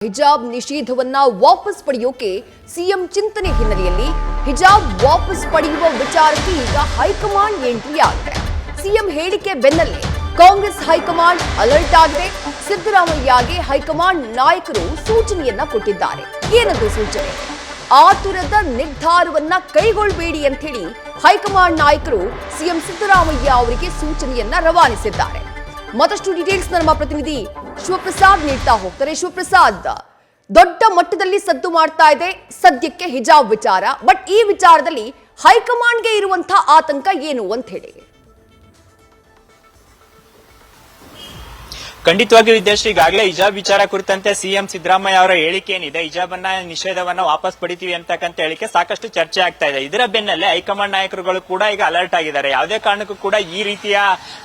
ಹಿಜಾಬ್ ನಿಷೇಧವನ್ನ ವಾಪಸ್ ಪಡೆಯೋಕೆ ಸಿಎಂ ಚಿಂತನೆ ಹಿನ್ನೆಲೆಯಲ್ಲಿ ಹಿಜಾಬ್ ವಾಪಸ್ ಪಡೆಯುವ ವಿಚಾರಕ್ಕೆ ಈಗ ಹೈಕಮಾಂಡ್ ಎಂಟ್ರಿ ಆಗಿದೆ. ಸಿಎಂ ಹೇಳಿಕೆ ಬೆನ್ನಲ್ಲೇ ಕಾಂಗ್ರೆಸ್ ಹೈಕಮಾಂಡ್ ಅಲರ್ಟ್ ಆಗಿದೆ. ಸಿದ್ದರಾಮಯ್ಯಗೆ ಹೈಕಮಾಂಡ್ ನಾಯಕರು ಸೂಚನೆಯನ್ನ ಕೊಟ್ಟಿದ್ದಾರೆ. ಏನದು ಸೂಚನೆ? ಆತುರದ ನಿರ್ಧಾರವನ್ನ ಕೈಗೊಳ್ಳಬೇಡಿ ಅಂತ ಹೇಳಿ ಹೈಕಮಾಂಡ್ ನಾಯಕರು ಸಿಎಂ ಸಿದ್ದರಾಮಯ್ಯ ಅವರಿಗೆ ಸೂಚನೆಯನ್ನ ರವಾನಿಸಿದ್ದಾರೆ. ಮತ್ತಷ್ಟು ಡೀಟೇಲ್ಸ್ ನಮ್ಮ ಪ್ರತಿನಿಧಿ ಶಿವಪ್ರಸಾದ್ ನೀಡ್ತಾ ಹೋಗ್ತಾರೆ. ಶಿವಪ್ರಸಾದ್, ದೊಡ್ಡ ಮಟ್ಟದಲ್ಲಿ ಸದ್ದು ಮಾಡ್ತಾ ಇದೆ ಸದ್ಯಕ್ಕೆ ಹಿಜಾಬ್ ವಿಚಾರ. ಬಟ್ ಈ ವಿಚಾರದಲ್ಲಿ ಹೈಕಮಾಂಡ್ಗೆ ಇರುವಂತಹ ಆತಂಕ ಏನು ಅಂತ ಹೇಳಿ? ಖಂಡಿತವಾಗಿಯೂ ವಿದ್ಯಾಶ್ರೀ, ಈಗಾಗಲೇ ಹಿಜಾಬ್ ವಿಚಾರ ಕುರಿತಂತೆ ಸಿಎಂ ಸಿದ್ದರಾಮಯ್ಯ ಅವರ ಹೇಳಿಕೆ ಏನಿದೆ, ಹಿಜಾಬ್ ನಿಷೇಧವನ್ನ ವಾಪಸ್ ಪಡಿತೀವಿ ಅಂತಕ್ಕಂಥ ಹೇಳಿಕೆ ಸಾಕಷ್ಟು ಚರ್ಚೆ ಆಗ್ತಾ ಇದೆ. ಇದರ ಬೆನ್ನಲ್ಲೇ ಹೈಕಮಾಂಡ್ ನಾಯಕರುಗಳು ಕೂಡ ಈಗ ಅಲರ್ಟ್ ಆಗಿದ್ದಾರೆ. ಯಾವುದೇ ಕಾರಣಕ್ಕೂ ಕೂಡ ಈ ರೀತಿಯ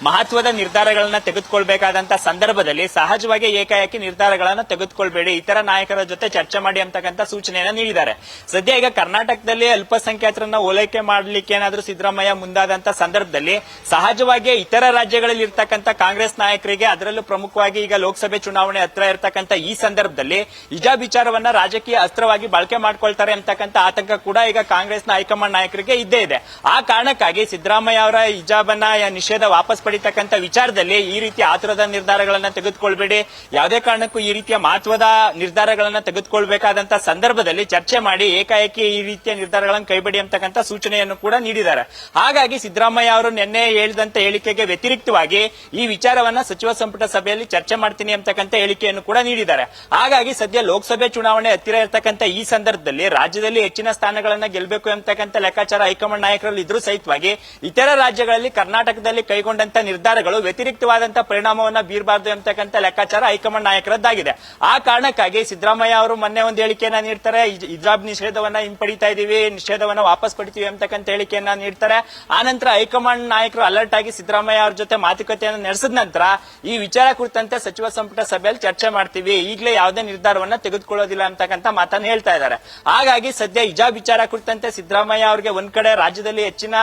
ಮಹತ್ವದ ನಿರ್ಧಾರಗಳನ್ನ ತೆಗೆದುಕೊಳ್ಬೇಕಾದಂತ ಸಂದರ್ಭದಲ್ಲಿ ಸಹಜವಾಗಿ ಏಕಾಏಕಿ ನಿರ್ಧಾರಗಳನ್ನ ತೆಗೆದುಕೊಳ್ಬೇಡಿ, ಇತರ ನಾಯಕರ ಜೊತೆ ಚರ್ಚೆ ಮಾಡಿ ಅಂತಕ್ಕಂಥ ಸೂಚನೆಯನ್ನ ನೀಡಿದ್ದಾರೆ. ಸದ್ಯ ಈಗ ಕರ್ನಾಟಕದಲ್ಲಿ ಅಲ್ಪಸಂಖ್ಯಾತರನ್ನ ಓಲೈಕೆ ಮಾಡಲಿಕ್ಕೆ ಏನಾದ್ರೂ ಸಿದ್ದರಾಮಯ್ಯ ಮುಂದಾದಂತ ಸಂದರ್ಭದಲ್ಲಿ ಸಹಜವಾಗಿ ಇತರ ರಾಜ್ಯಗಳಲ್ಲಿ ಇರ್ತಕ್ಕಂಥ ಕಾಂಗ್ರೆಸ್ ನಾಯಕರಿಗೆ, ಅದರಲ್ಲೂ ಪ್ರಮುಖವಾಗಿ ಈಗ ಲೋಕಸಭೆ ಚುನಾವಣೆ ಹತ್ರ ಇರತಕ್ಕಂತ ಈ ಸಂದರ್ಭದಲ್ಲಿ ಹಿಜಾಬ್ ವಿಚಾರವನ್ನ ರಾಜಕೀಯ ಅಸ್ತ್ರವಾಗಿ ಬಳಕೆ ಮಾಡ್ಕೊಳ್ತಾರೆ ಅಂತಕ್ಕಂಥ ಆತಂಕ ಕೂಡ ಈಗ ಕಾಂಗ್ರೆಸ್ನ ಹೈಕಮಾಂಡ್ ನಾಯಕರಿಗೆ ಇದ್ದೇ ಇದೆ. ಆ ಕಾರಣಕ್ಕಾಗಿ ಸಿದ್ದರಾಮಯ್ಯ ಅವರ ಹಿಜಾಬ್ ನಿಷೇಧ ವಾಪಸ್ ಪಡಿತಕ್ಕಂಥ ವಿಚಾರದಲ್ಲಿ ಈ ರೀತಿಯ ಆತುರದ ನಿರ್ಧಾರಗಳನ್ನ ತೆಗೆದುಕೊಳ್ಬೇಡಿ, ಯಾವುದೇ ಕಾರಣಕ್ಕೂ ಈ ರೀತಿಯ ಮಹತ್ವದ ನಿರ್ಧಾರಗಳನ್ನ ತೆಗೆದುಕೊಳ್ಬೇಕಾದಂತ ಸಂದರ್ಭದಲ್ಲಿ ಚರ್ಚೆ ಮಾಡಿ ಏಕಾಏಕಿ ಈ ರೀತಿಯ ನಿರ್ಧಾರಗಳನ್ನು ಕೈಬಿಡಿ ಅಂತಕ್ಕಂಥ ಸೂಚನೆಯನ್ನು ಕೂಡ ನೀಡಿದ್ದಾರೆ. ಹಾಗಾಗಿ ಸಿದ್ದರಾಮಯ್ಯ ಅವರು ನಿನ್ನೆ ಹೇಳಿದಂತ ಹೇಳಿಕೆಗೆ ವ್ಯತಿರಿಕ್ತವಾಗಿ ಈ ವಿಚಾರವನ್ನ ಸಚಿವ ಸಂಪುಟ ಸಭೆಯಲ್ಲಿ ಚರ್ಚೆ ಮಾಡ್ತೀನಿ ಅಂತಕ್ಕಂಥ ಹೇಳಿಕೆಯನ್ನು ಕೂಡ ನೀಡಿದ್ದಾರೆ. ಹಾಗಾಗಿ ಸದ್ಯ ಲೋಕಸಭೆ ಚುನಾವಣೆ ಹತ್ತಿರ ಇರತಕ್ಕಂಥ ಈ ಸಂದರ್ಭದಲ್ಲಿ ರಾಜ್ಯದಲ್ಲಿ ಹೆಚ್ಚಿನ ಸ್ಥಾನಗಳನ್ನ ಗೆಲ್ಲಬೇಕು ಅಂತಕ್ಕಂಥ ಲೆಕ್ಕಾಚಾರ ಹೈಕಮಾಂಡ್ ನಾಯಕರಲ್ಲಿ ಇದ್ರೂ ಸಹಿತವಾಗಿ ಇತರ ರಾಜ್ಯಗಳಲ್ಲಿ ಕರ್ನಾಟಕದಲ್ಲಿ ಕೈಗೊಂಡಂತ ನಿರ್ಧಾರಗಳು ವ್ಯತಿರಿಕ್ತವಾದಂತಹ ಪರಿಣಾಮವನ್ನ ಬೀರಬಾರದು ಅಂತಕ್ಕಂಥ ಲೆಕ್ಕಾಚಾರ ಹೈಕಮಾಂಡ್ ನಾಯಕರದ್ದಾಗಿದೆ. ಆ ಕಾರಣಕ್ಕಾಗಿ ಸಿದ್ದರಾಮಯ್ಯ ಅವರು ಮೊನ್ನೆ ಒಂದು ಹೇಳಿಕೆಯನ್ನ ನೀಡ್ತಾರೆ, ಹಿಜಾಬ್ ನಿಷೇಧವನ್ನ ಹಿಂಪಡಿತಾ ಇದೀವಿ, ನಿಷೇಧವನ್ನ ವಾಪಸ್ ಪಡಿತೀವಿ ಅಂತಕ್ಕಂಥ ಹೇಳಿಕೆಯನ್ನ ನೀಡ್ತಾರೆ. ಆ ನಂತರ ಹೈಕಮಾಂಡ್ ನಾಯಕರು ಅಲರ್ಟ್ ಆಗಿ ಸಿದ್ದರಾಮಯ್ಯ ಅವರ ಜೊತೆ ಮಾತುಕತೆಯನ್ನು ನಡೆಸಿದ ನಂತರ ಈ ವಿಚಾರ ಕುರಿತಂತೆ ಸಚಿವ ಸಂಪುಟ ಸಭೆಯಲ್ಲಿ ಚರ್ಚೆ ಮಾಡ್ತೀವಿ, ಈಗಲೇ ಯಾವುದೇ ನಿರ್ಧಾರವನ್ನ ತೆಗೆದುಕೊಳ್ಳೋದಿಲ್ಲ ಅಂತಕ್ಕಂಥ ಮಾತನ್ನು ಹೇಳ್ತಾ ಇದ್ದಾರೆ. ಹಾಗಾಗಿ ಸದ್ಯ ಹಿಜಾಬ್ ವಿಚಾರ ಕುರಿತಂತೆ ಸಿದ್ದರಾಮಯ್ಯ ಅವರಿಗೆ ಒಂದ್ ಕಡೆ ರಾಜ್ಯದಲ್ಲಿ ಹೆಚ್ಚಿನ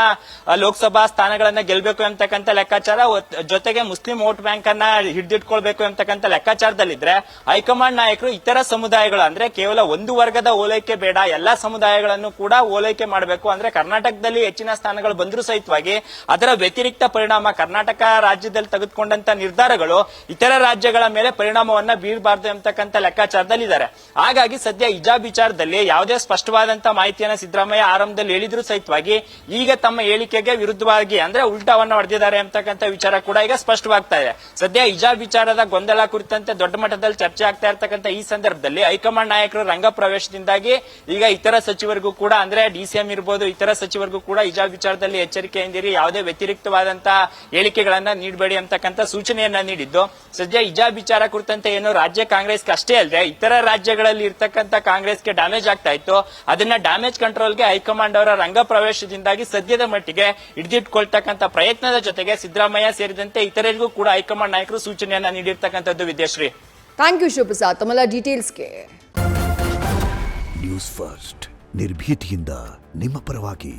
ಲೋಕಸಭಾ ಸ್ಥಾನಗಳನ್ನ ಗೆಲ್ಲಬೇಕು ಅಂತಕ್ಕಂಥ ಲೆಕ್ಕಾಚಾರ, ಜೊತೆಗೆ ಮುಸ್ಲಿಂ ವೋಟ್ ಬ್ಯಾಂಕ್ ಅನ್ನ ಹಿಡಿದಿಟ್ಕೊಳ್ಬೇಕು ಅಂತಕ್ಕಂಥ ಲೆಕ್ಕಾಚಾರದಲ್ಲಿದ್ರೆ ಹೈಕಮಾಂಡ್ ನಾಯಕರು ಇತರ ಸಮುದಾಯಗಳು, ಅಂದ್ರೆ ಕೇವಲ ಒಂದು ವರ್ಗದ ಓಲೈಕೆ ಬೇಡ, ಎಲ್ಲಾ ಸಮುದಾಯಗಳನ್ನು ಕೂಡ ಓಲೈಕೆ ಮಾಡಬೇಕು, ಅಂದ್ರೆ ಕರ್ನಾಟಕದಲ್ಲಿ ಹೆಚ್ಚಿನ ಸ್ಥಾನಗಳು ಬಂದರೂ ಸಹಿತವಾಗಿ ಅದರ ವ್ಯತಿರಿಕ್ತ ಪರಿಣಾಮ ಕರ್ನಾಟಕ ರಾಜ್ಯದಲ್ಲಿ ತೆಗೆದುಕೊಂಡಂತ ನಿರ್ಧಾರಗಳು ಇತರ ರಾಜ್ಯಗಳ ಮೇಲೆ ಪರಿಣಾಮವನ್ನ ಬೀರಬಾರದು ಅಂತಕ್ಕಂಥ ಲೆಕ್ಕಾಚಾರದಲ್ಲಿದ್ದಾರೆ. ಹಾಗಾಗಿ ಸದ್ಯ ಹಿಜಾಬ್ ವಿಚಾರದಲ್ಲಿ ಯಾವುದೇ ಸ್ಪಷ್ಟವಾದಂತಹ ಮಾಹಿತಿಯನ್ನ ಸಿದ್ದರಾಮಯ್ಯ ಆರಂಭದಲ್ಲಿ ಹೇಳಿದ್ರು ಸಹಿತವಾಗಿ ಈಗ ತಮ್ಮ ಹೇಳಿಕೆಗೆ ವಿರುದ್ಧವಾಗಿ, ಅಂದ್ರೆ ಉಲ್ಟಾವನ್ನ ಹೊಡೆದಿದ್ದಾರೆ ಅಂತಕ್ಕಂಥ ವಿಚಾರ ಕೂಡ ಈಗ ಸ್ಪಷ್ಟವಾಗ್ತಾ ಇದೆ. ಸದ್ಯ ಹಿಜಾಬ್ ವಿಚಾರದ ಗೊಂದಲ ಕುರಿತಂತೆ ದೊಡ್ಡ ಮಟ್ಟದಲ್ಲಿ ಚರ್ಚೆ ಆಗ್ತಾ ಇರತಕ್ಕಂಥ ಈ ಸಂದರ್ಭದಲ್ಲಿ ಹೈಕಮಾಂಡ್ ನಾಯಕರು ರಂಗ ಪ್ರವೇಶದಿಂದಾಗಿ ಈಗ ಇತರ ಸಚಿವರಿಗೂ ಕೂಡ, ಅಂದ್ರೆ ಡಿಸಿಎಂ ಇರಬಹುದು, ಇತರ ಸಚಿವರಿಗೂ ಕೂಡ ಹಿಜಾಬ್ ವಿಚಾರದಲ್ಲಿ ಎಚ್ಚರಿಕೆಯಿಂದಿರಿ, ಯಾವುದೇ ವ್ಯತಿರಿಕ್ತವಾದಂತಹ ಹೇಳಿಕೆಗಳನ್ನ ನೀಡಬೇಡಿ ಅಂತಕ್ಕಂಥ ಸೂಚನೆಯನ್ನ ನೀಡಿದ್ದು, ಸದ್ಯ ಹಿಜಾಬ್ ವಿಚಾರ ಕುರಿತಂತೆ ಏನು ರಾಜ್ಯ ಕಾಂಗ್ರೆಸ್ಗೆ ಅಷ್ಟೇ ಅಲ್ಲದೆ ಇತರ ರಾಜ್ಯಗಳಲ್ಲಿ ಇರ್ತಕ್ಕಂಥ ಕಾಂಗ್ರೆಸ್ಗೆ ಡ್ಯಾಮೇಜ್ ಆಗ್ತಾ ಇತ್ತು, ಅದನ್ನ ಡ್ಯಾಮೇಜ್ ಕಂಟ್ರೋಲ್ಗೆ ಹೈಕಮಾಂಡ್ ಅವರ ರಂಗ ಪ್ರವೇಶದಿಂದಾಗಿ ಸದ್ಯದ ಮಟ್ಟಿಗೆ ಹಿಡಿದಿಟ್ಕೊಳ್ತಕ್ಕಂಥ ಪ್ರಯತ್ನದ ಜೊತೆಗೆ ಸಿದ್ದರಾಮಯ್ಯ ಸೇರಿದಂತೆ ಇತರರಿಗೂ ಕೂಡ ಹೈಕಮಾಂಡ್ ನಾಯಕರು ಸೂಚನೆಯನ್ನ ನೀಡಿರ್ತಕ್ಕಂಥದ್ದು. ವಿದ್ಯಾಶ್ರೀ, ಥ್ಯಾಂಕ್ ಯು ಶಿವಪ್ರಸಾದ್ ತಮ್ಮೆಲ್ಲ ಡೀಟೇಲ್ಸ್ಗೆ. ನ್ಯೂಸ್ ಫಸ್ಟ್ ನಿರ್ಭೀತಿಯಿಂದ ನಿಮ್ಮ ಪರವಾಗಿ.